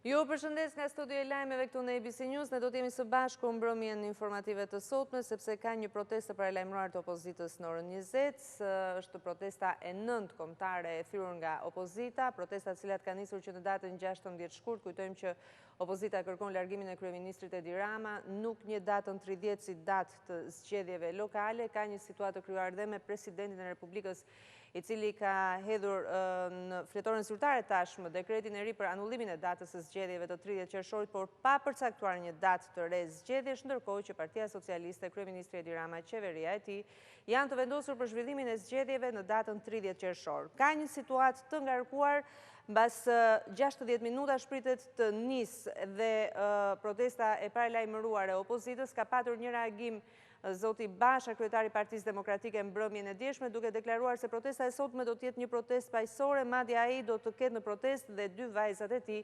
Ju përshëndes nga studio e lajmeve këtu në ABC News. Ne do t'jemi së bashku mbrëmjen informative të sotme, sepse ka një protestë para lajmëruar të opozitës në orën 20. Është protesta e 9 kombëtare e thyrur nga opozita, protesta të cilat kanë nisur që në datën 16 shkurt. Kujtojmë që opozita kërkon largimin e kryeministrit Edi Rama, nuk një datën 30 si datë të zgjedhjeve lokale. Ka një situatë të krijuar dhe me presidentin e Republikës, i cili ka hedhur në fletoren zyrtare tashmë dekretin e ri për anullimin e datës së zgjedhjeve të 30 qershorit, por pa përcaktuar një datë të re zgjedhjesh, ndërkohë që Partia Socialiste, kryeministri Edi Rama, qeveria e tij janë të vendosur për zhvillimin e zgjedhjeve në datën 30 qershor. Ka një situatë të ngarkuar. Mbas 60 minuta shpritet të nisë dhe protesta e paralajmëruar e opozitës. Ka patur një reagim zoti Basha, kryetari i Partisë Demokratike, mbrëmjen e djeshme, duke deklaruar se protesta e sotme do të jetë një protestë paqësore, madje ai do të ketë në protestë dhe 2 vajzat e tij.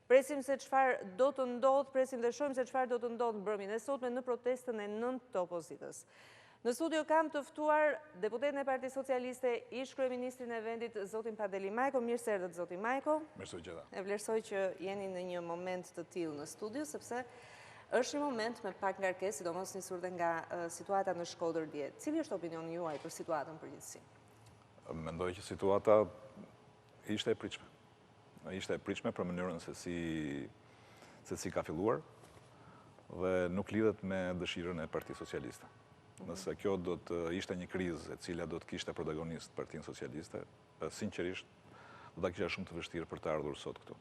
Presim se çfarë do të ndodhë, presim dhe shohim se çfarë do të ndodhë mbrëmjen e sotme në protestën e 9 të opozitës. Në studio kam të ftuar deputetin e Partisë Socialiste, ish kryeministrin e vendit, zotin Pandeli Majko. Mirë se erdhët, zoti Majko. Mirë Gjykata. E vlerësoj që jeni në një moment të tillë në studio, sepse është një moment me pak ngarkesë, sidomos nisur dhe nga situata në Shkodër dje. Cili është opinioni juaj për situatën përgjithësi? Mendoj që situata ishte e pritshme. Ishte e pritshme për mënyrën se si ka filluar dhe nuk lidhet me dëshirën e Partisë Socialiste. Nëse kjo do të ishte një krizë e cila do të kishte protagonist Partinë Socialiste, sinqerisht do ta kisha shumë të vështirë për të ardhur sot këtu.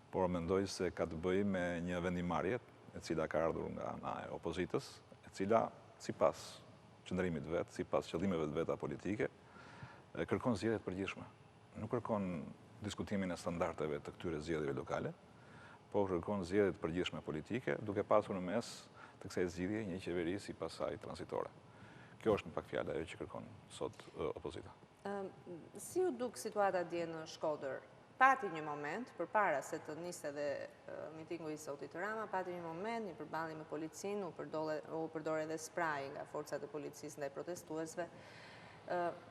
Por mendoj se ka të bëjë me një vendimarrje e cila ka ardhur nga ana e opozitës, e cila sipas qëndrimit vet, sipas qëllimeve të veta politike, kërkon zgjedhje të përgjithshme. Nuk kërkon diskutimin e standardeve të këtyre zgjedhjeve lokale, por kërkon zgjedhje të përgjithshme politike, duke pasur në mes të kësaj zgjidhje një qeveri sipas saj transitore. Kjo është në pak fjalë ajo që kërkon sot opozita. Si u duk situata dje në Shkodër? Pati një moment, përpara se të niste dhe mitingu i zotit Rama, pati një moment, një përballje me policinë, u përdore edhe spraj nga forcat e policisë ndaj protestuesve.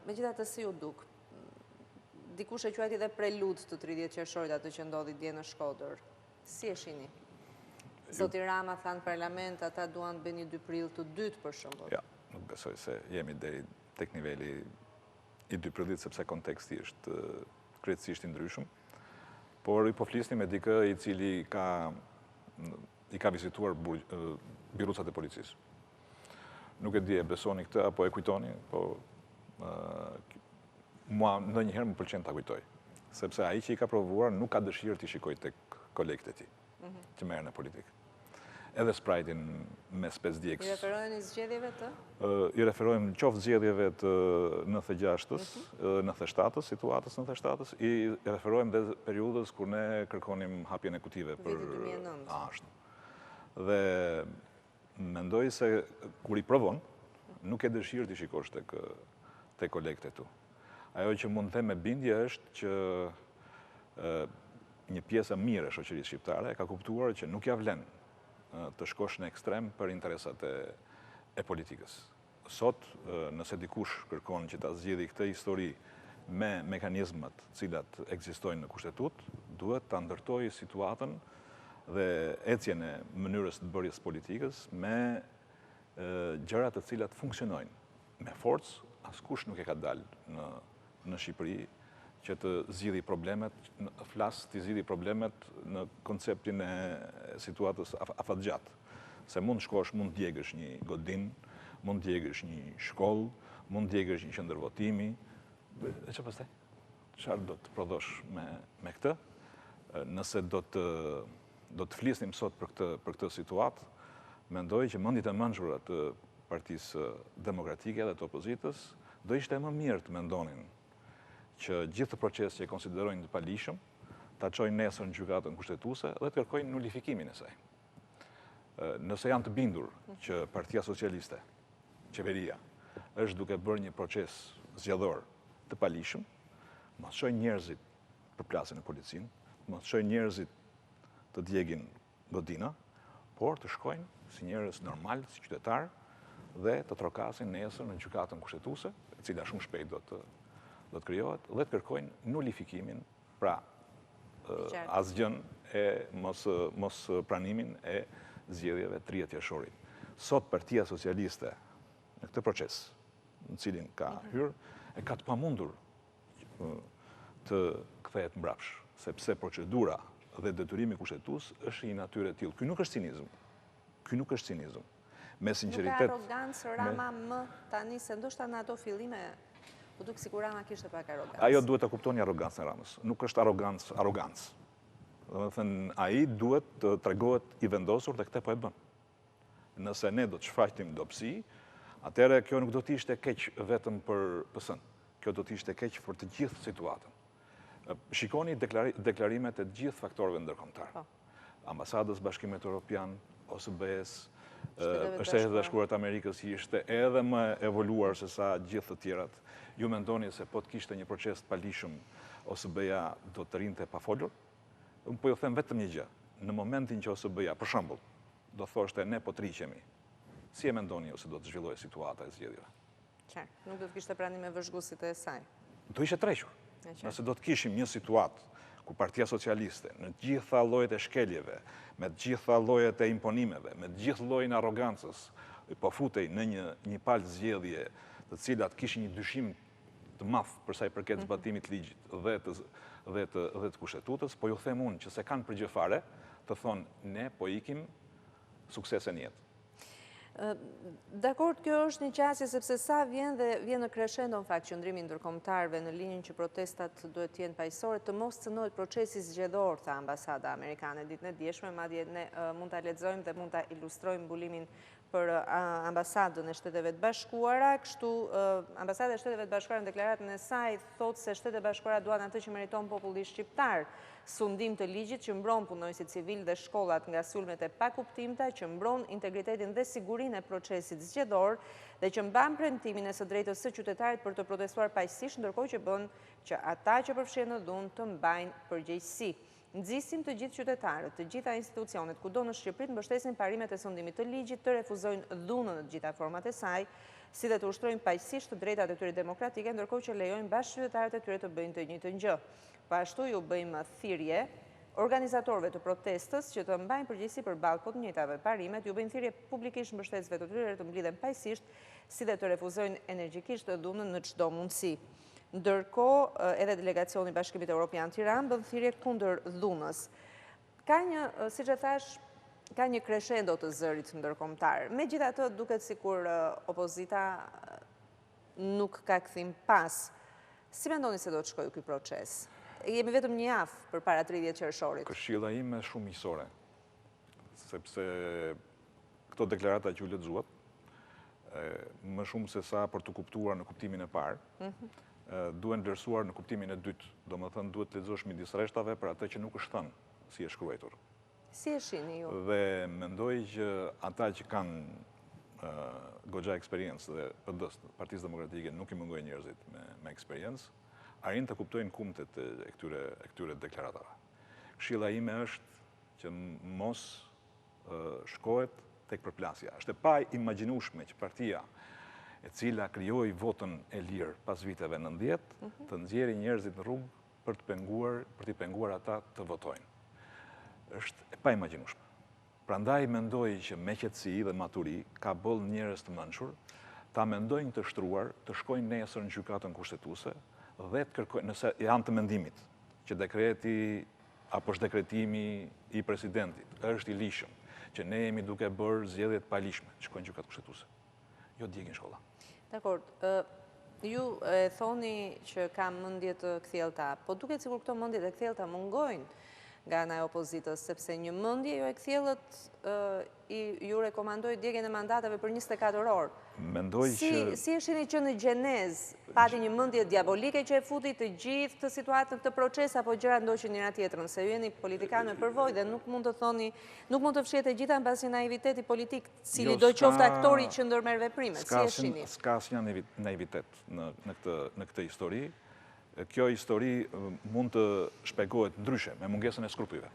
Megjithatë, si u duk? Dikush e quajti dhe prelud të 30 qershorit atë që ndodhi dje në Shkodër. Si e shihni? Zoti Rama tha në parlament, ata duan të bëjnë një 2 prill të dytë për shembull. Ja, nuk besoj se jemi deri tek niveli i 2 prillit, sepse konteksti është krejtësisht i ndryshëm. Por i po flisnim me dikë i cili i ka vizituar birucat e policisë. Nuk e di e besoni këtë apo e kujtoni, po mua ndonjëherë më pëlqen ta kujtoj, sepse ai që i ka provuar nuk ka dëshirë të shikojë tek kolegët e tij që merren në politikë. Edhe sprajtin me specdjeks. I referoheni zgjedhjeve të? I referojmë qoftë zgjedhjeve të 96-ës, 97-ës, situatës 97-ës, i referojmë dhe periudhës kur ne kërkonim hapjen e kutive për ashtë. Dhe mendoj se kur i provon, nuk e dëshirë të shikosh tek kolegët e tu. Ajo që mund të them me bindje është që një pjesë e mirë e shoqërisë shqiptare ka kuptuar që nuk ja vlen të shkosh në ekstrem për interesat e politikës. Sot, nëse dikush kërkon që ta zgjidhë këtë histori me mekanizmat cilat ekzistojnë në kushtetut, duhet ta ndërtojë situatën dhe ecjen e mënyrës të bërjes politikës me gjëra të cilat funksionojnë me forcë. Askush nuk e ka dalë në Shqipëri që të zgjidhë problemet, të zgjidhë problemet në konceptin e situatës afatgjatë. Se mund shkosh, mund djegësh një godin, mund djegësh një shkollë, mund djegësh një qendër votimi. E që pastaj? Çfarë do të prodhosh me këtë? Nëse do të flisnim sot për këtë situatë, mendoj që mendjet e mençura të Partisë Demokratike dhe të opozitës do ishte më mirë të mendonin që gjithë proces që e konsiderojnë të palishëm, ta çojnë nesër në Gjykatën Kushtetuese dhe të kërkojnë nulifikimin e saj. Nëse janë të bindur që Partia Socialiste, qeveria, është duke bërë një proces zgjedhor të palishëm, mos çojnë njerëzit për plasën e policinë, mos çojnë njerëzit të djegin godina, por të shkojnë si njerëz normal, si qytetar, dhe të trokasin nesër në Gjykatën Kushtetuese, e cila shumë shpejt do të krijohet, dhe të kërkojnë nulifikimin, pra asgjën mos pranimin e zgjedhjeve 30 jashtësorit. Sot Partia Socialiste në këtë proces në cilin ka hyrë, e ka të pamundur të kthehet mbrapsh, sepse procedura dhe detyrimi kushtetues është një natyrë e tillë. Ky nuk është cinizëm. Ky nuk është cinizëm. Me sinqeritet. Nuk ka arrogancë Rama më tani se ndoshta në ato fillime po duk sikur Rama kishte pak arrogancë. Ajo duhet të kuptoni arrogancën e Ramës. Nuk është arrogancë. Domethënë ai duhet të tregohet i vendosur dhe këtë po e bën. Nëse ne do të shfaqim dobësi, atëherë kjo nuk do të ishte keq vetëm për PS-n. Kjo do të ishte keq për të gjithë situatën. Shikoni deklarimet e të gjithë faktorëve ndërkombëtar. Ambasadës Bashkimit Evropian, OSBE-s, Shtetet Bashkuara të Amerikës ishte edhe më evoluar se sa gjithë të tjerat. Ju mendoni se po të kishte një proces të palishëm, OSBE-ja do të rinte pa folur? Unë po ju them vetëm një gjë. Në momentin që OSBE-ja, për shembull, do thoshte ne po të riqemi, si e mendoni ju se do të zhvillohej situata e zgjedhjeve? Qartë, nuk do të kishte pranim me vëzhguesit e saj. Do ishte trequr. Nëse do të kishim një situatë ku Partia Socialiste, në gjitha llojet e shkeljeve, me të gjitha llojet e imponimeve, me të gjithë llojin e arrogancës, po futej në një palë zgjedhje, të cilat kishin një dyshim të madh për sa i përket zbatimit të ligjit dhe të kushtetutës, po ju them unë që se kanë përgjë fare, të thonë ne po ikim suksese në jetë. Dakord, kjo është një qasje sepse sa vjen dhe vjen në crescendo në fakt qëndrimi ndërkombëtarëve në linjën që protestat duhet të jenë paqësore, të mos cënohet procesi zgjedhor, tha ambasada amerikane ditën e djeshme, madje ne mund ta lexojmë dhe mund ta ilustrojmë mbulimin për ambasadën e Shteteve të Bashkuara. Kështu ambasada e Shteteve të Bashkuara në deklaratën e saj thotë se Shtetet e Bashkuara duan atë që meriton populli shqiptar, sundim të ligjit që mbron punonjësit civil dhe shkollat nga sulmet e pakuptimta, që mbron integritetin dhe sigurinë e procesit zgjedhor dhe që mban premtimin e së drejtës së qytetarit për të protestuar paqësisht, ndërkohë që bën që ata që përfshihen në dhunë të mbajnë përgjegjësi. Nxisim të gjithë qytetarët, të gjitha institucionet kudo në Shqipëri të mbështesin parimet e sundimit të ligjit, të refuzojnë dhunën në të gjitha format e saj, si dhe të ushtrojnë paqësisht të drejtat e tyre demokratike, ndërkohë që lejojnë bashkëqytetarët e tyre të bëjnë të njëjtën gjë. Ashtu ju bëjmë thirrje organizatorëve të protestës që të mbajnë përgjegjësi përballë të njëjtave parimet, ju bëjnë thirrje publikisht mbështetësve të tyre të mblidhen paqësisht, si dhe të refuzojnë energjikisht dhunën në çdo mundësi. Ndërkohë, edhe delegacioni Bashkimit Evropian Tiranë bën thirrje kundër dhunës. Ka një, siç e thash, ka një crescendo të zërit ndërkombëtar. Megjithatë, duket sikur opozita nuk ka kthim pas. Si mendoni se do të shkojë ky proces? Jemi vetëm një javë përpara 30 qershorit. Këshilla ime është shumë miqësore, sepse këto deklarata që u lexuat, më shumë se sa për të kuptuar në kuptimin e parë, duhen vlerësuar në kuptimin e dytë. Domethënë duhet të lexosh midis rreshtave për atë që nuk është thënë si e shkruar. Si e shihni ju? Dhe mendoj që ata që kanë goxha eksperiencë dhe PD-s, Partisë Demokratike, nuk i mungojnë njerëzit me eksperiencë, arrin të kuptojnë kumtet e këtyre deklaratave. Këshilla ime është që mos shkohet tek përplasja. Është e pa imagjinueshme që partia e cila krijoi votën e lirë pas viteve 90, të nxjerrë njerëzit në rrugë për t'i penguar ata të votojnë. Është e pa imagjinueshme. Prandaj mendoj që me qetësi dhe maturi ka boll njerëz të mençur ta mendojnë të shtruar, të shkojnë nesër në Gjykatën Kushtetuese dhe të kërkojnë, nëse janë të mendimit që dekreti apo është dekretimi i presidentit është i lishëm, që ne jemi duke bërë zgjedhje të palishme, të shkojnë në Gjykatë Kushtetuese. Jo djegin shkolla. Dakor, ju e thoni që ka mendje të kthjellta, po duket sikur këto mendje të kthjellta mungojnë nga ana e opozitës, sepse një mendje jo e kthjellët ju rekomandoi djegjen e mandateve për 24 orë. Mendoj që Si e shihni që në gjenezë pati një mendje diabolike që e futi të gjithë të situatën në këtë proces apo gjëra ndoqën njëra tjetrën, se ju jeni politikanë me përvojë dhe nuk mund të thoni, nuk mund të fshihet e gjitha mbasi naiviteti politik, cili do qoftë aktori që ndërmerr veprimet. Si e shihni? S'ka asnjë naivitet në këtë histori. Kjo histori mund të shpjegohet ndryshe, me mungesën e skrupujve.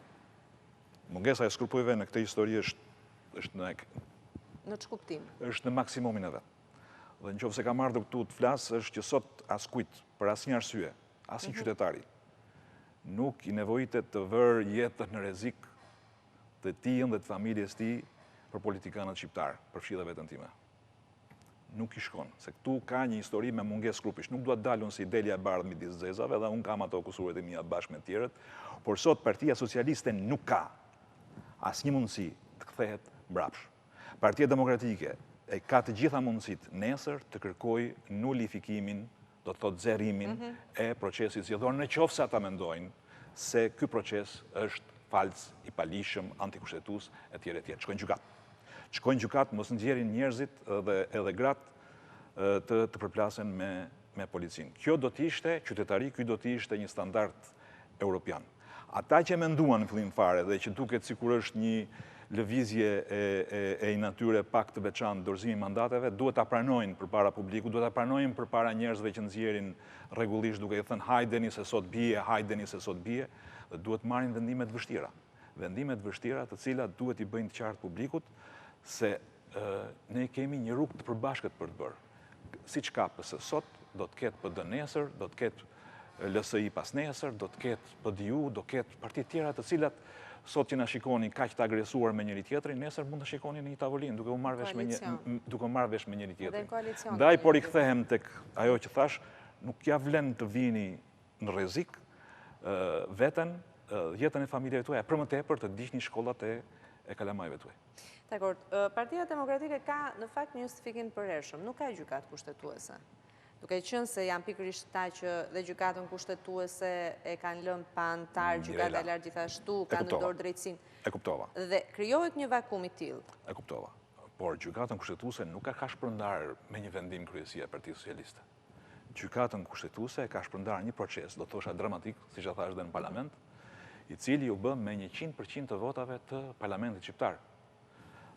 Mungesa e skrupujve në këtë histori është në ç'kuptim? Është në maksimumin e vet. Dhe nëse kam ardhur këtu të flas, është që sot askujt, për asnjë arsye, asnjë qytetari, nuk i nevojitet të vërë jetën në rrezik të tij dhe të familjes tij për politikanët shqiptarë, përfshi dhe vetën time. Nuk i shkon, se këtu ka një histori me mungesë grupish. Nuk duhet dalun si delja e bardhë midis zezave, dhe unë kam ato kusuret e mia bashkë me tjerët, por sot Partia Socialiste nuk ka asnjë mundësi të kthehet mbrapsh. Partia Demokratike e ka të gjitha mundësit nesër të kërkojë nulifikimin, do të thotë zerimin e procesit zgjedhor, në qoftë se ata mendojnë se ky proces është falc, i palishëm, antikushtetues etj. Shkojnë gjykatë. Shkojnë gjykatë, mos nxjerrin njerëzit dhe edhe gratë të përplasen me policinë. Kjo do të ishte qytetari, ky do të ishte një standard europian. Ata që menduan në fillim fare dhe që duket sikur është një lëvizje e natyre pak të veçantë dorëzimi mandateve, duhet ta pranojnë përpara publikut, duhet ta pranojnë përpara njerëzve që nxjerrin rregullisht duke i thënë hajdeni se sot bie, hajdeni se sot bie, dhe duhet marrin vendime të vështira. Vendime të vështira të cilat duhet i bëjnë të qartë publikut se ne kemi një rrugë të përbashkët për të bërë. Siç ka PS sot, do të ketë PD nesër, do të ketë LSI pas nesër, do të ketë PDU, do ketë parti tjera të cilat sot që na shikoni kaq të agresuar me njëri tjetrin, nesër mund të shikoni në një tavolinë duke u marrë vesh me njëri tjetrin. Ndaj por i kthehem tek ajo që thash, nuk ja vlen të vini në rrezik veten, jetën e familjeve tuaja, për më tepër të ndiqni shkollat e kalamajve tuaj. Dakor, Partia Demokratike ka në fakt një justifikim të përhershëm, nuk ka gjykatë kushtetuese. Duke qenë se janë pikërisht ta që dhe gjykatën kushtetuese e kanë lënë pa antar, gjykata e lartë gjithashtu, kanë në dorë drejtësinë. E kuptova. Dhe krijohet një vakum i tillë. E kuptova. Por gjykatën kushtetuese nuk ka shpërndar me një vendim kryesia e Partisë Socialiste. Gjykatën kushtetuese ka shpërndar një proces, do thosha dramatik, siç e thash edhe në parlament, i cili u bë me 100% të votave të parlamentit shqiptar.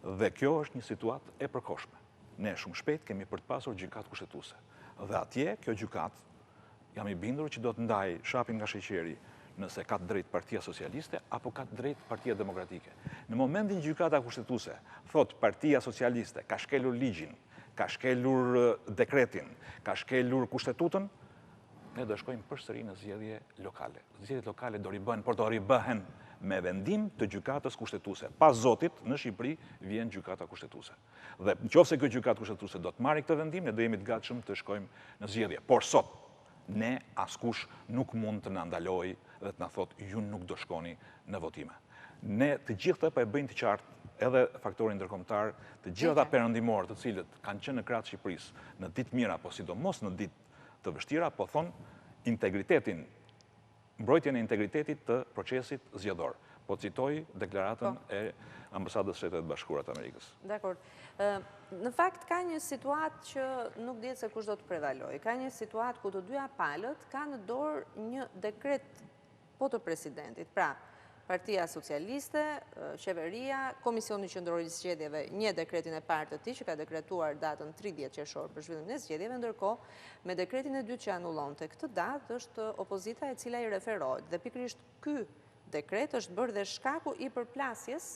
Dhe kjo është një situatë e përkohshme. Ne shumë shpejt kemi për të pasur gjykatë kushtetuese. Dhe atje, kjo gjykatë, jam i bindur që do të ndaj shapin nga sheqeri nëse ka të drejtë Partia Socialiste apo ka të drejtë Partia Demokratike. Në momentin Gjykata Kushtetuese thot Partia Socialiste ka shkelur ligjin, ka shkelur dekretin, ka shkelur kushtetutën, ne do shkojmë përsëri në zgjedhje lokale. Zgjedhjet lokale do ribëhen, por do ribëhen me vendim të Gjykatës Kushtetuese. Pas Zotit, në Shqipëri vjen Gjykata Kushtetuese. Dhe nëse kjo Gjykatë Kushtetuese do të marrë këtë vendim, ne do jemi të gatshëm të shkojmë në zgjedhje. Por sot, ne askush nuk mund të na ndalojë dhe të na thotë ju nuk do shkoni në votime. Ne të gjithë po e bëjnë të qartë, edhe faktorin ndërkombëtar, të gjithë ata perëndimorë të cilët kanë qenë në krah të Shqipërisë në ditë mira, po sidomos në ditë të vështira, po thonë integritetin, mbrojtjen e integritetit të procesit zgjedhor. Po citoj deklaratën e Ambasadës së Shtetit Bashkuar të Amerikës. Dakor. Në fakt ka një situatë që nuk dihet se kush do të prevalojë. Ka një situatë ku të dyja palët kanë në dorë një dekret po të presidentit. Pra, Partia Socialiste, Qeveria, Komisioni Qendror i Zgjedhjeve, një dekretin e parë të tij që ka dekretuar datën 30 qershor për zhvillimin e zgjedhjeve, ndërkohë me dekretin e dytë që anullonte këtë datë është opozita e cila i referohet. Dhe pikërisht ky dekret është bërë dhe shkaku i përplasjes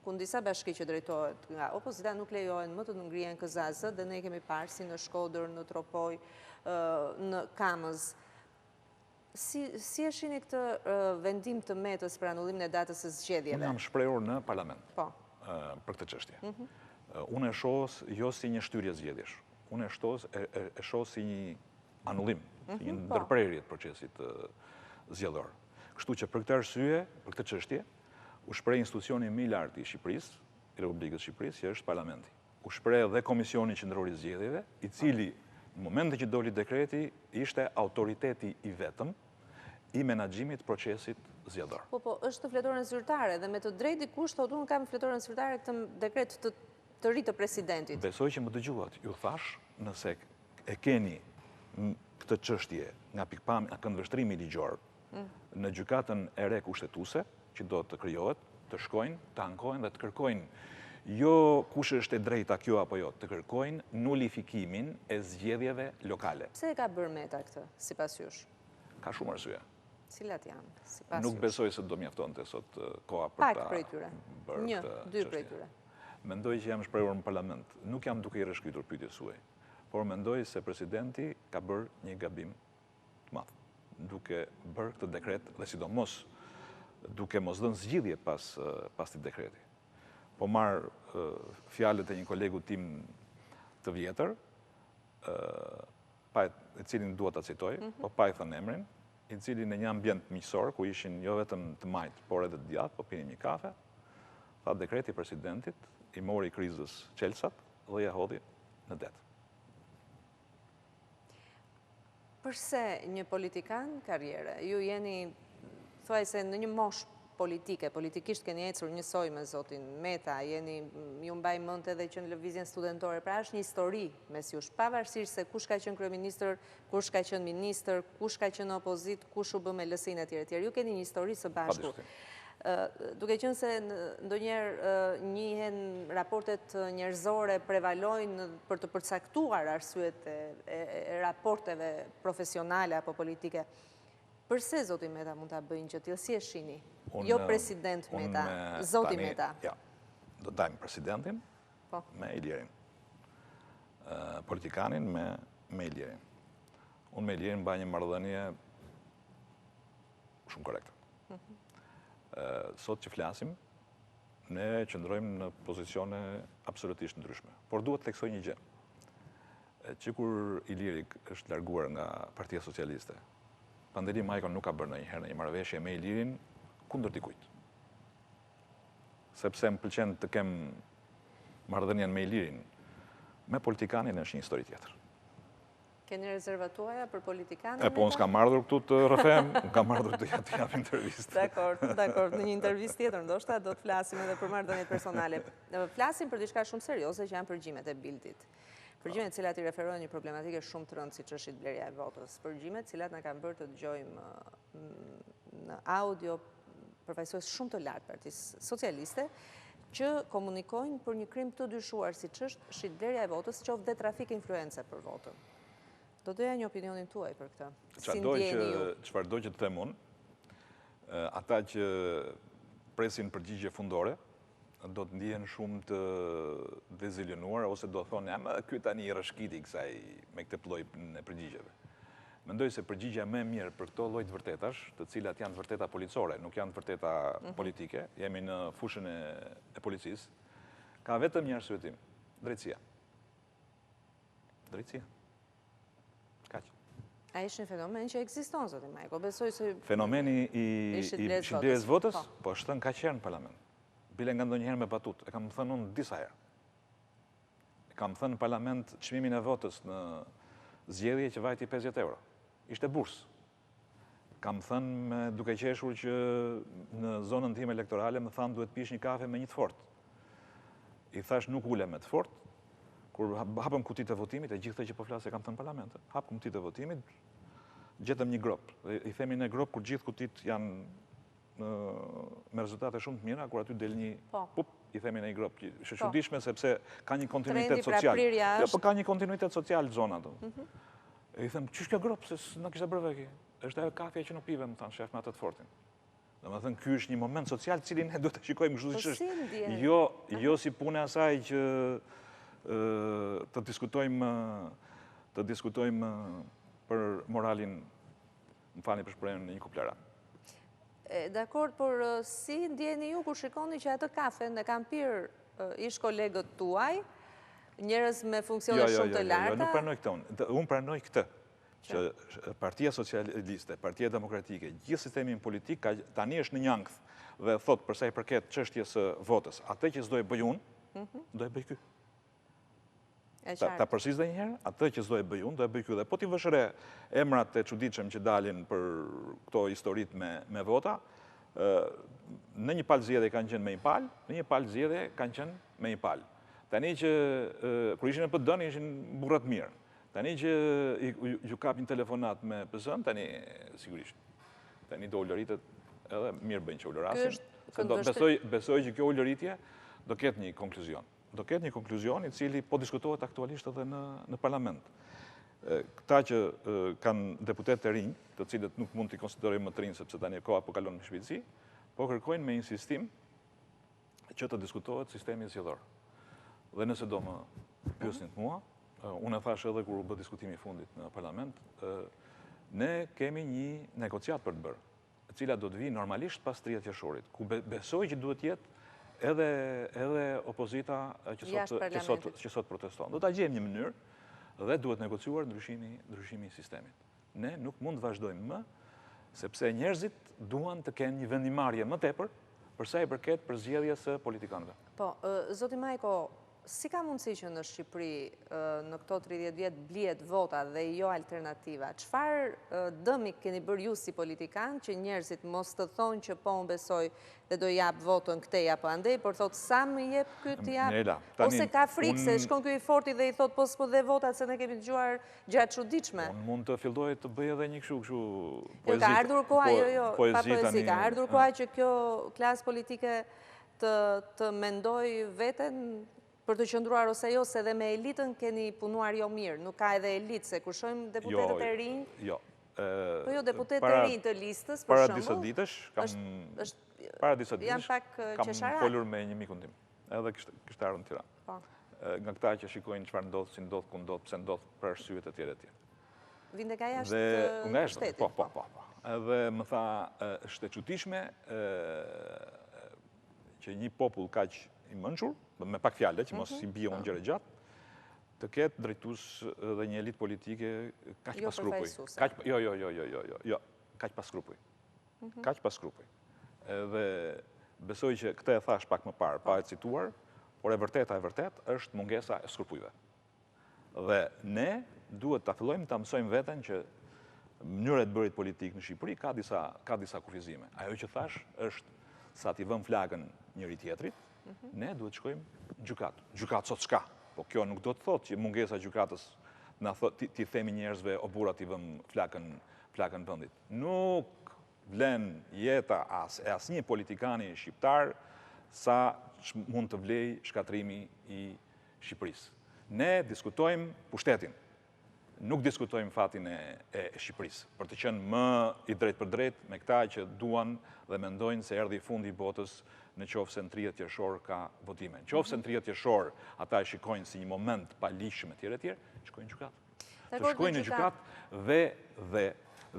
ku disa bashki që drejtohet nga opozita nuk lejohen më të ngrihen këzazë, dhe ne kemi parë si në Shkodër, në Tropoj, në Kamës. Si e shihni këtë vendim të Metës për anullimin e datës së zgjedhjeve? Unë jam shprehur në parlament për këtë çështje. Unë e shoh jo si një shtyrje zgjedhjesh. Unë e shoh si një anullim, si një ndërprerje të procesit zgjedhor. Kështu që për këtë arsye, për këtë çështje, u shpreh institucioni më i lartë i Shqipërisë, i Republikës Shqipërisë, që është parlamenti. U shpreh dhe Komisioni Qendror i Zgjedhjeve, i cili në momentin që doli dekreti ishte autoriteti i vetëm i menaxhimit procesit zgjedhor. Po, është fletorën zyrtare dhe me të drejtë dikush thotë unë kam fletorën zyrtare këtë dekret të ri të presidentit. Besoj që më dëgjuat. Ju thash, nëse e keni këtë çështje nga pikpamja nga këndvështrimi ligjor në gjykatën e re kushtetuese, që do të krijohet, të shkojnë, të ankohen dhe të kërkojnë jo kush është e drejta kjo apo jo, të kërkojnë nulifikimin e zgjedhjeve lokale. Pse e ka bërë Meta këtë, sipas jush? Ka shumë arsye. Cilat janë, sipas jush? Nuk besoj se do mjaftonte sot koha për ta bërë këtë çështje. Një, dy prej tyre. Mendoj që jam shprehur në parlament. Nuk jam duke i rreshkëtur pyetjes suaj, por mendoj se presidenti ka bërë një gabim të madh. duke bërë këtë dekret dhe sidomos duke mos dhënë zgjidhje pas këtij dekreti. Po marr fjalët e një kolegu tim të vjetër, i cilin dua ta citoj, po pa i thënë emrin, i cili në një ambient miqësor, ku ishin jo vetëm të majtë, por edhe të djathtë, po pinin një kafe, tha dekreti i presidentit i mori krizës çelësat dhe ja hodhi në det. Përse një politikan karriere? Ju jeni, thuaj se në një moshë politike, politikisht keni ecur njësoj me zotin Meta, ju mbaj mend edhe që në lëvizjen studentore, pra është një histori mes jush, pavarësisht se kush ka qenë kryeministër, kush ka qenë ministër, kush ka qenë opozit, kush u bë me lësinë etj. Ju keni një histori së bashku. Duke qenë se ndonjëherë njihen raportet njerëzore prevalojnë për të përcaktuar arsyet e raporteve profesionale apo politike. Përse zoti Meta mund ta bëjnë që tillë, si e shihni? Jo president Meta, zoti Meta. Ja, do të dajmë presidentin me Ilirin. Politikanin me Ilirin. Unë me Ilirin mbaj një marrëdhënie shumë korrekte. Sot që flasim, ne qëndrojmë në pozicione absolutisht ndryshme. Por duhet të theksoj një gjë. Që kur Iliri është larguar nga Partia Socialiste, Pandeli Majko nuk ka bërë ndonjëherë një marrëveshje me Ilirin kundër dikujt. Sepse më pëlqen të kem marrëdhënien me Ilirin, me politikanin është një histori tjetër. Keni rezervat tuaja për politikanin? Po unë s'kam ardhur këtu të rrëfem, unë kam ardhur të jap intervistë. Dakor, në një intervistë tjetër ndoshta do të flasim edhe për marrëdhëniet personale. Flasim për diçka shumë serioze që janë përgjimet e Bildit. Përgjimet cilat i referojnë një problematike shumë të rëndë, siç është shitblerja e votës. Përgjimet cilat na kanë bërë të dëgjojmë në audio përfaqësues shumë të lartë Partisë Socialiste, që komunikojnë për një krim të dyshuar, siç është shitblerja e votës, qoftë dhe trafik influence për votën. Do doja një opinionin tuaj për këtë. Çfarë do që të them unë, ata që presin përgjigje fundore, do të ndihen shumë të dezilionuar, ose do thonë, ky tani i rrëshqiti kësaj me këtë lloj në përgjigjeve. Mendoj se përgjigja më e mirë për këto lloj të vërtetash, të cilat janë të vërteta policore, nuk janë të vërteta politike, jemi në fushën e policisë, ka vetëm një arsye, drejtësia. Drejtësia. A ishte një fenomen që ekziston, zoti Majko? Besoj se... Fenomeni i shitblerjes votës, po është thënë kaq herë në parlament. Bile nga ndonjëherë me batut. E kam thënë unë disa herë. E kam thënë në parlament çmimin e votës në zgjedhje që vajti 50 euro. Ishte bursë. Kam thënë duke qeshur që në zonën time elektorale më thanë duhet pish një kafe me një të fortë. I thash nuk ulem me të fortë. Kur hapëm kutitë e votimit, e gjithë që po flasë e kam thënë në parlament, hapëm kutitë e votimit, gjetëm një grop. I themi në grop kur gjithë kutitë janë me rezultate shumë të mira, kur aty del një pup, i themi në një grop. Është çuditshme sepse ka një kontinuitet social. Jo, po ka një kontinuitet social zona ato. E i them, ç'është kjo grop, se na kishte bërë kjo. Është ajo kafja që nuk pive, më thanë shef me atë të fortin. Domethënë ky është një moment social i cili ne duhet ta shikojmë kështu siç është. Jo si puna e asaj që të diskutojmë për moralin, më falni për shprehjen, në një kuplera. Dakor, por si ndjeni ju kur shikoni që atë kafen e kanë pirë ish kolegët tuaj, njerëz me funksione shumë të larta? Jo, nuk pranoj këtë unë. Unë pranoj këtë, që Partia Socialiste, Partia Demokratike, gjithë sistemin politik tani është në një ankth dhe thot për sa i përket çështjes së votës, atë që s'do e bëj unë, do e bëj ky. Ta përsis dhe njëherë, atë që s'do e bëj unë, do e bëj ky. Dhe po t'i vëshre emrat e çuditshëm që dalin për këto historit me vota, në një palë zgjedhje kanë qenë me një palë, në një palë zgjedhje kanë qenë me një palë. Tani që kur ishin në PD-n ishin burrat mirë. Tani që ju kapin telefonat me PS-n, tani sigurisht. Tani do ulëritet edhe mirë bëjnë që ulërasin. Besoj që kjo ulëritje do ketë një konkluzion. Do ketë një konkluzion i cili po diskutohet aktualisht edhe në parlament. Këta që kanë deputet të rinj, të cilët nuk mund t'i konsiderojmë më të rinj, sepse tani koha po kalon me shpejtësi, po kërkojnë me insistim që të diskutohet sistemi zgjedhor. Dhe nëse do më pyesnin mua, unë e thash edhe kur u bë diskutimi i fundit në parlament, ne kemi një negociat për të bërë, e cila do të vi normalisht pas 30 qershorit, ku besoj që duhet jetë edhe opozita që sot proteston. Do ta gjejmë një mënyrë dhe duhet negociuar ndryshimi i sistemit. Ne nuk mund të vazhdojmë më, sepse njerëzit duan të kenë një vendimarrje më tepër për sa i përket për zgjedhjes së politikanëve. Po, zoti Majko, si ka mundësi që në Shqipëri në këto 30 vjet blihet vota dhe jo alternativa? Çfarë dëmi keni bërë ju si politikan që njerëzit mos të thonë që po unë besoj dhe do jap votën këtej apo andej, por thotë sa më jep ky të jap? Ose ka frikë se shkon ky i forti dhe i thotë po s'po dhe votat se ne kemi dëgjuar gjëra të çuditshme. Unë mund të filloj të bëj edhe një kështu poezi. Ka ardhur koha, pa poezi, ka ardhur koha që kjo klasë politike të mendoj veten për të qëndruar ose jo, se dhe me elitën keni punuar jo mirë. Nuk ka edhe elitë, se kur shohim deputetët e rinj. Jo. Po jo, deputetët e rinj të listës, për para shembull. Disa ditësh kam folur me një mikun tim, edhe kishtarën në Tiranë. Nga këta që shikojnë çfarë ndodh, si ndodh, ku ndodh, pse ndodh, për arsyet e tjera. Vinde nga jashtë shtetit. Po. Edhe më tha, është e çuditshme që një popull kaq i mençur, me pak fjalë që mos i bie unë gjëra gjatë, të ketë drejtues dhe një elitë politike kaq pa skrupuj. Jo, kaq pa skrupuj. Kaq pa skrupuj. Edhe besoj që këtë e thash pak më parë, pa e cituar, por e vërtet është mungesa e skrupujve. Dhe ne duhet ta fillojmë ta mësojmë veten që mënyra e bërit politik në Shqipëri ka disa kufizime. Ajo që thash është sa t'i vëm flagën njëri tjetrit, ne duhet shkojmë në gjykatë. Gjykatë sot s'ka, po kjo nuk do të thotë që mungesa gjykatës t'i themi njerëzve o burra t'i vëm flakën vendit. Nuk vlen jeta e asnjë politikani shqiptar sa mund të vlej shkatrimi i Shqipërisë. Ne diskutojmë pushtetin, nuk diskutojmë fatin e Shqipërisë, për të qenë më i drejt për drejt me këta që duan dhe mendojnë se erdhi fundi i botës në qoftë se në 30 qershor ka votime. Në qoftë se në 30 qershor ata e shikojnë si një moment pa lishëm etj, shkojnë në gjykatë. Të shkojnë në gjykatë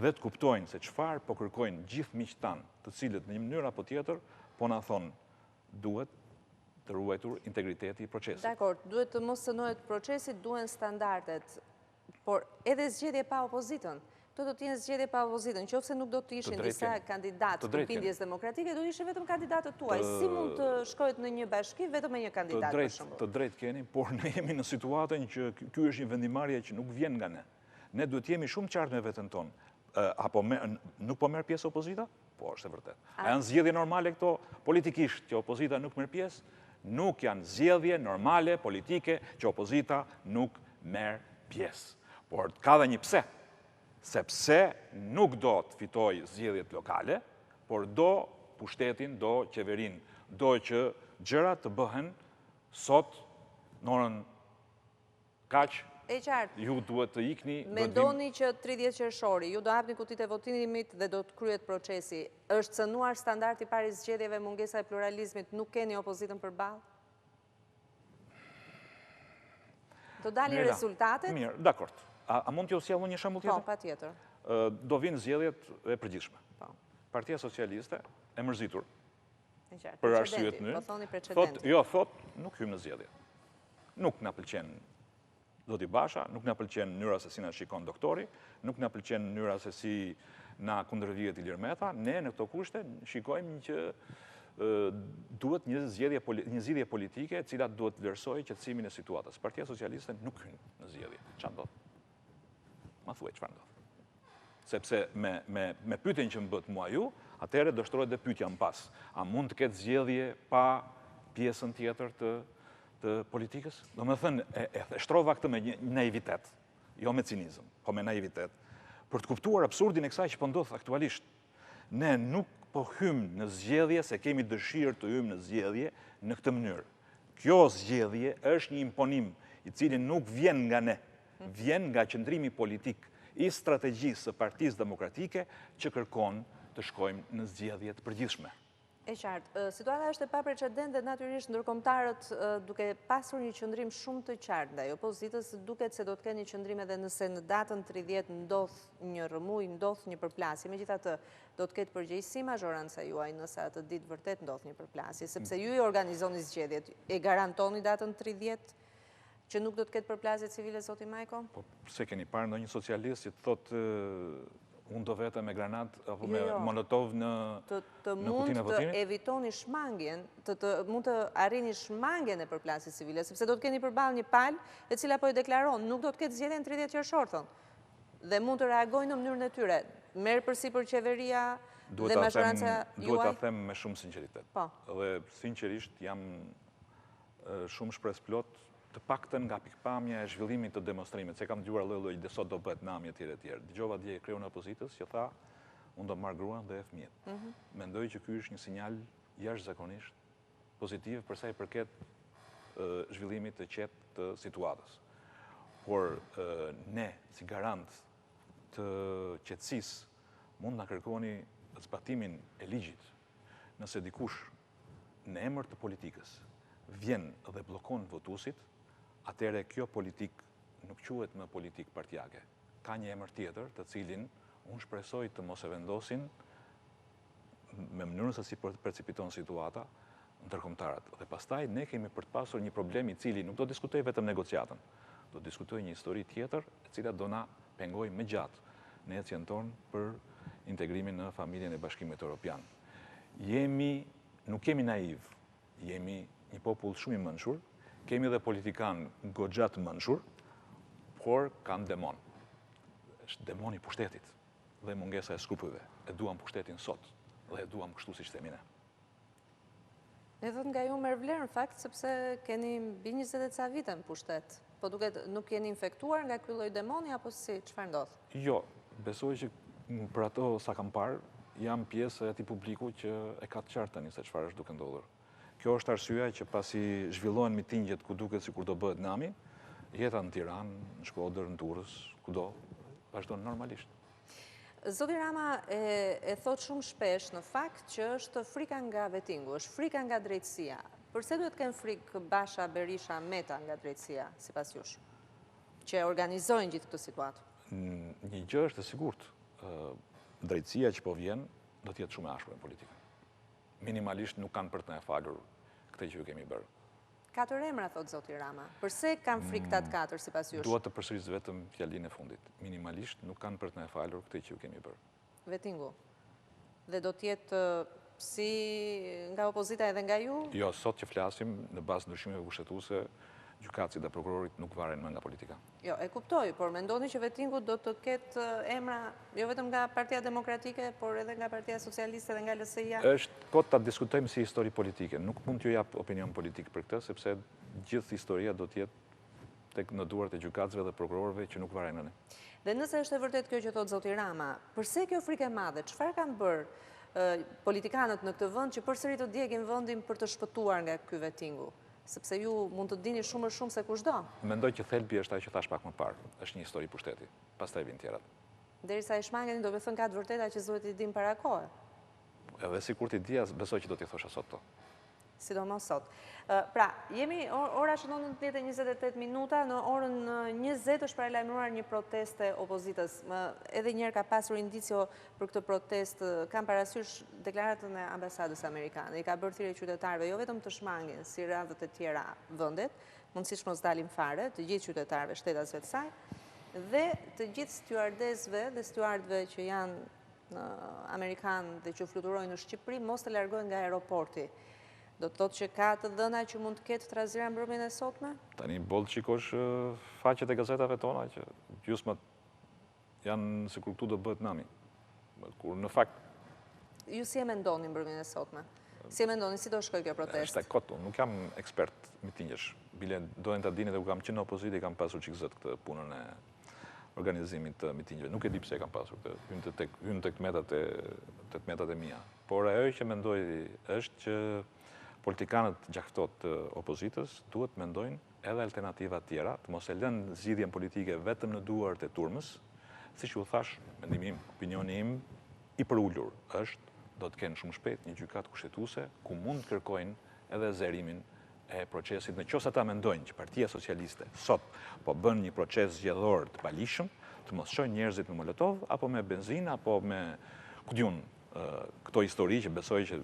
dhe të kuptojnë se çfarë po kërkojnë gjithë miqtë tanë, të cilët në një mënyrë apo tjetër po na thonë duhet të ruajtur integriteti i procesit. Dakor, duhet të mos cënohet procesi, duhen standardet, por edhe zgjedhje pa opozitën. Do të jenë zgjedhje pa opozitën, nëse nuk do të ishin disa kandidatë të bindjes demokratike, do ishin vetëm kandidatët tuaj. Si mund të shkohet në një bashki vetëm me një kandidat për shembull? Të drejtë keni, por ne jemi në situatën që ky është një vendimarrje që nuk vjen nga ne. Ne duhet jemi shumë qartë me veten tonë. Apo nuk po merr pjesë opozita? Po, është e vërtetë. A janë zgjedhje normale këto politikisht që opozita nuk merr pjesë? Nuk janë zgjedhje normale politike që opozita nuk merr pjesë. Por ka dhe një pse. Sepse nuk do të fitoj zgjedhjet lokale, por do pushtetin, do qeverin, do që gjërat të bëhen sot në orën kaq, ju duhet të ikni... Mendoni që 30 qershori, ju do hapni kutitë e votimit dhe do të kryet procesi. Është cënuar standardi pari zgjedhjeve, mungesa e pluralizmit, nuk keni opozitën përballë? Do dalin rezultatet? Mirë, dakord. A mund t'ju sjellë një shembull tjetër? Po, patjetër. Do vinë zgjedhjet e përgjithshme. Partia Socialiste e mërzitur për arsyet në. Thot, nuk hym në zgjedhje. Nuk na pëlqen Zoti Basha, nuk na pëlqen mënyra se si na shikon doktori, nuk na pëlqen mënyra se si na kundërvihet Ilir Meta. Ne në këto kushte shikojmë që duhet një zgjedhje politike e cila duhet të vlerësojë qetësimin e situatës. Partia Socialiste nuk hyn në zgjedhje. Çfarë ndodh? Ma thuaj çfarë ndodh. Sepse me pyetjen që më bët mua ju, atëherë do shtrohet dhe pyetja më pas. A mund të ketë zgjedhje pa pjesën tjetër të politikës? Domethënë e shtrova këtë me naivitet, jo me cinizëm, po me naivitet, për të kuptuar absurdin e kësaj që po ndodh aktualisht. Ne nuk po hym në zgjedhje se kemi dëshirë të hym në zgjedhje në këtë mënyrë. Kjo zgjedhje është një imponim i cili nuk vjen nga ne, vjen nga qëndrimi politik i strategjisë së Partisë Demokratike që kërkon të shkojmë në zgjedhje të përgjithshme. E qartë. Situata është e paprecedente dhe natyrisht ndërkombëtarët duke pasur një qëndrim shumë të qartë ndaj opozitës, duket se do të kenë një qëndrim edhe nëse në datën 30 ndodh një rrëmuj, ndodh një përplasje. Megjithatë, do të ketë përgjegjësi mazhoranca juaj nëse atë ditë vërtet ndodh një përplasje, sepse ju i organizoni zgjedhjet, e garantoni datën 30 që nuk do të ketë përplasje civile, zoti Majko? Po, pse keni parë ndonjë socialist që thotë unë do vete me granat apo me molotov në kutinë e votimit? Të evitoni shmangjen, mund të arrini shmangjen e përplasjes civile, sepse do të keni përballë një palë e cila po e deklaron, nuk do të ketë zgjedhje në 30 qershor, thonë. Dhe mund të reagojnë në mënyrën e tyre. Merr përsipër qeveria dhe mazhoranca juaj? Duhet ta them me shumë sinqeritet. Po. Dhe sinqerisht jam shumë shpresplot, të paktën nga pikpamja e zhvillimit të demonstrimit, se kam dëgjuar lloj-lloj dhe sot do bëhet nami etj. Dëgjova dje kreun e opozitës që tha, unë do marr gruan dhe fëmijët. Mendoj që ky është një sinjal jashtëzakonisht pozitiv për sa i përket zhvillimit të qetë të situatës. Por ne, si garant të qetësisë, mund na kërkoni zbatimin e ligjit. Nëse dikush në emër të politikës vjen dhe bllokon votuesit, atëre kjo politik nuk quhet më politik partijake. Ka një emër tjetër, të cilin unë shpresoj të mos e vendosin me mënyrën se si percipiton situata ndërkombëtarët. Dhe pastaj ne kemi për të pasur një problem i cili nuk do diskutoj vetëm negociatën, do diskutoj një histori tjetër e cila do na pengoj më gjatë në ecjen tonë për integrimin në familjen e Bashkimit Evropian. Nuk kemi naiv, jemi një popull shumë i mençur, kemi dhe politikan goxha të mençur, por kanë demon. Është demoni i pushtetit dhe mungesa e skrupujve. E duam pushtetin sot dhe e duam kështu siç themi ne. E thot nga ju merr vlerë në fakt sepse keni mbi 20 e ca vite në pushtet. Po duket nuk jeni infektuar nga ky lloj demoni apo si, çfarë ndodh? Jo, besoj që për ato sa kam parë, jam pjesë e atij publiku që e ka të qartë tani se çfarë është duke ndodhur. Kjo është arsyeja që pasi zhvillohen mitingjet ku duket sikur do bëhet nami, jeta në Tiranë, në Shkodër, në Durrës, kudo, vazhdon normalisht. Zoti Rama e thot shumë shpesh në fakt që është frika nga vetingu, është frika nga drejtësia. Përse duhet kenë frikë Basha, Berisha, Meta nga drejtësia, sipas jush, që organizojnë gjithë këtë situatë? Një gjë është e sigurt, drejtësia që po vjen do të jetë shumë e ashpër në politikën. Minimalisht nuk kanë për të na falur këtë që ju kemi bërë. 4 emra, thot zoti Rama. Përse kanë frikë këta 4 sipas jush? Dua të përsëris vetëm fjalinë e fundit. Minimalisht nuk kanë për të na falur këtë që ju kemi bërë. Vetingu. Dhe do të jetë si nga opozita edhe nga ju? Jo, sot që flasim në bazë ndryshimeve kushtetuese, gjykatësit dhe prokurorit nuk varen më nga politika. Jo, e kuptoj, por mendoni që vetingu do të ketë emra jo vetëm nga Partia Demokratike, por edhe nga Partia Socialiste dhe nga LSI-ja? Po ta diskutojmë si histori politike. Nuk mund t'ju jap opinion politik për këtë, sepse gjithë historia do të jetë në duart e gjykatësve dhe prokurorëve që nuk varen në ne. Dhe nëse është e vërtet kjo që thot zoti Rama, përse kjo frikë e madhe? Çfarë kanë bërë politikanët në këtë vend që përsëri të djegin vendin për të shpëtuar nga ky vetingu? Sepse ju mund të dini shumë më shumë se kushdo. Mendoj që thelbi është ajo që thash pak më parë, është një histori pushteti, pastaj vijnë tjerat. Derisa i shmangeni, do të thënë ka të vërteta që duhet i dim para kohë. Edhe sikur ti dia, besoj që do t'i thosha sot to. Sidomos sot. Pra, jemi ora shënon 19:28 minuta, në orën 20 është paralajmëruar një protestë e opozitës. Edhe njëherë ka pasur indicio për këtë protestë, kam parasysh deklaratën e ambasadës amerikane. I ka bërë thirrje qytetarëve jo vetëm të shmangin si radhët e tjera vendet, mundësisht mos dalin fare, të gjithë qytetarëve, shtetasve të saj, dhe të gjithë stjuardesëve dhe stjuardëve që janë amerikanë dhe që fluturojnë në Shqipëri, mos të largohen nga aeroporti. Do të thotë që ka të dhëna që mund të ketë trazira mbrëmjen e sotme? Tani boll shikosh faqet e gazetave tona që gjysmat janë sikur këtu do bëhet nami. Kur në fakt ju si e mendoni mbrëmjen e sotme? Si e mendoni si do shkojë kjo protestë? Është kot, nuk jam ekspert mitingjesh. Bile dojen ta dini dhe ku kam qenë në opozitë kam pasur çik zot këtë punën e organizimit të mitingjeve. Nuk e di pse kam pasur këtë, hyn tek metat e mia. Por ajo që mendoj është që politikanët gjakftot të opozitës duhet mendojnë edhe alternativa tjera, të mos e lënë zgjidhjen politike vetëm në duart e turmës, siç u thash, mendimi im, opinioni im i përullur është do të kenë shumë shpejt një gjykatë kushtetuese ku mund të kërkojnë edhe zerimin e procesit. Në qoftë ata mendojnë që Partia Socialiste sot po bën një proces zgjedhor të palishëm, të mos shojnë njerëzit me molotov apo me benzinë apo me këto histori që besoj që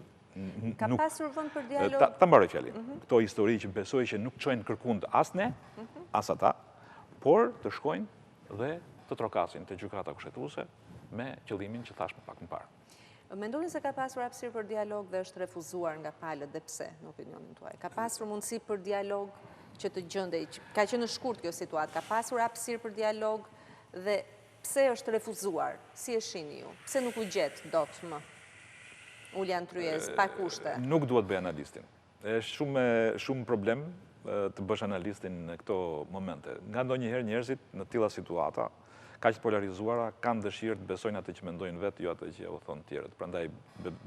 Ka pasur vend për dialog? Ta mbaroj fjalin. Këto histori që besoj që nuk çojnë kërkund as ne, as ata, por të shkojnë dhe të trokasin te Gjykata Kushtetuese me qëllimin që thash më pak më parë. Mendoni se ka pasur hapësirë për dialog dhe është refuzuar nga palët dhe pse, në opinionin tuaj? Ka pasur mundësi për dialog që të gjendej, ka qenë në shkurt kjo situatë, ka pasur hapësirë për dialog dhe pse është refuzuar? Si e shihni ju? Pse nuk u gjet dot më? Uljan Tryez, pa kushte. Nuk duhet bëj analistin. Është shumë problem të bësh analistin në këto momente. Nga ndonjëherë njerëzit në tilla situata kaq të polarizuara kanë dëshirë të besojnë atë që mendojnë vetë, jo atë që u thonë tjerët. Prandaj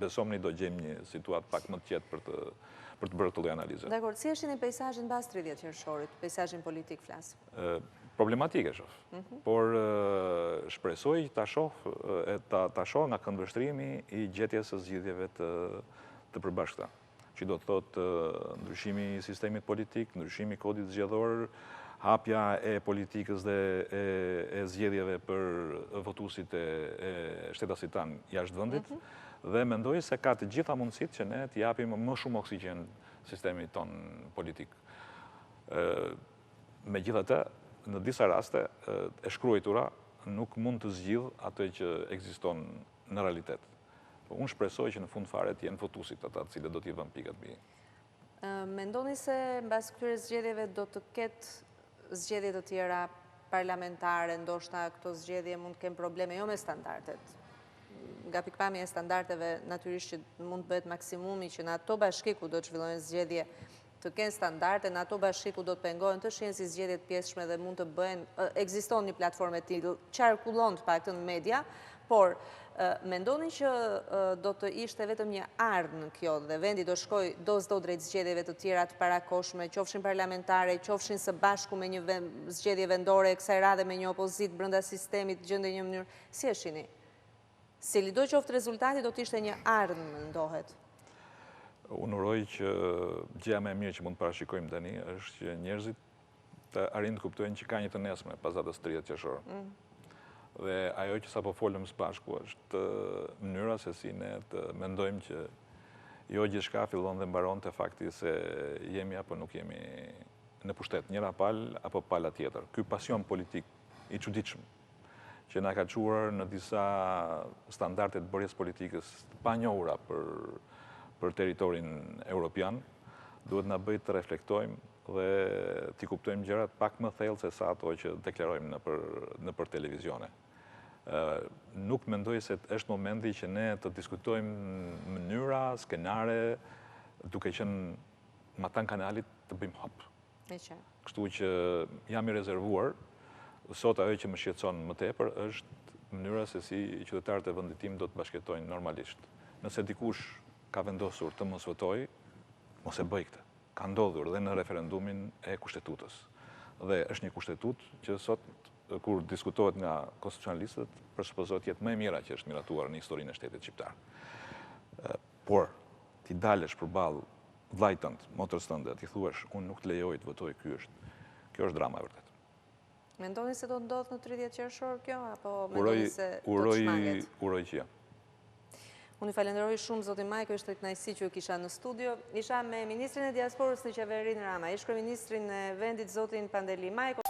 besomni do gjejmë një situatë pak më të qetë për të bërë këtë lloj analize. Dakor, si është në peizazhin mbas 30 qershorit, peizazhin politik flas? Problematike shoh. Por shpresoj ta shoh nga këndvështrimi i gjetjes së zgjidhjeve të përbashkëta, që do të thotë ndryshimi i sistemit politik, ndryshimi i kodit zgjedhor, hapja e politikës dhe e zgjedhjeve për votuesit e shtetasit tanë jashtë vendit, dhe mendoj se ka të gjitha mundësitë që ne të japim më shumë oksigjen sistemit ton politik. Megjithatë, në disa raste e shkruajtura nuk mund të zgjidh atë që ekziston në realitet. Unë shpresoj që në fund fare të jenë votuesit ata të cilët do t'i vënë pikat mbi. Mendoni se mbas këtyre zgjedhjeve do të ketë zgjedhje të tjera parlamentare, ndoshta këto zgjedhje mund të kenë probleme jo me standardet. Nga pikpamja e standardeve natyrisht që mund të bëhet maksimumi që në ato bashki ku do të zhvillohen zgjedhje të kenë standarde, në ato bashki ku do të pengohen të shihen si zgjedhje të pjesshme dhe mund të bëhen, ekziston një platformë e tillë, qarkullon të paktën në media, por mendoni që do të ishte vetëm një ardhmë në kjo dhe vendi do shkoj do drejt zgjedhjeve të tjera të parakoshme, qofshin parlamentare, qofshin së bashku me një zgjedhje vendore e kësaj radhe me një opozit brenda sistemit gjendej një mënyrë, si e shihni? Cilido qoftë rezultati do të ishte një ardhmë, mendohet? Unë uroj që gjëja më e mirë që mund të parashikojmë tani është që njerëzit të arrijnë të kuptojnë që ka një të nesme pas datës 30 qershor. Dhe ajo që sapo folëm së bashku është mënyra se si ne të mendojmë që jo gjithçka fillon dhe mbaron te fakti se jemi apo nuk jemi në pushtet, njëra palë apo pala tjetër. Ky pasion politik i çuditshëm që na ka çuar në disa standarde të bërjes politikës të panjohura për territorin evropian, duhet na bëjë të reflektojmë dhe t'i kuptojmë gjërat pak më thellë se sa ato që deklarojmë nëpër televizione. Nuk mendoj se është momenti që ne të diskutojmë mënyra, skenare, duke qenë matan kanalit të bëjmë hop. Kështu që jam i rezervuar, sot ajo që më shqetëson më tepër është mënyra se si qytetarët e vendit tim do të bashkëtojnë normalisht. Nëse dikush ka vendosur të mos votojë, mos e bëj këtë. Ka ndodhur dhe në referendumin e kushtetutës. Dhe është një kushtetut që sot, kur diskutohet nga konstitucionalistët, presuppozohet jetë më e mira që është miratuar në historinë e shtetit shqiptar. Por, ti dalesh përballë vllajt tënd, motrës tënde, ti thuash, unë nuk të lejoj të votoj, kjo është drama e vërtet. Mendoni se do të ndodhë në 30 qershor kjo, apo mendoni se do të shmanget? Uroj që ja. Unë i falenderoj shumë Zoti Majko, ishte kënaqësi që ju kisha në studio. Isha me Ministrin e Diasporës në qeverinë Rama, ish kryeministrin e vendit Zotin Pandeli Majko.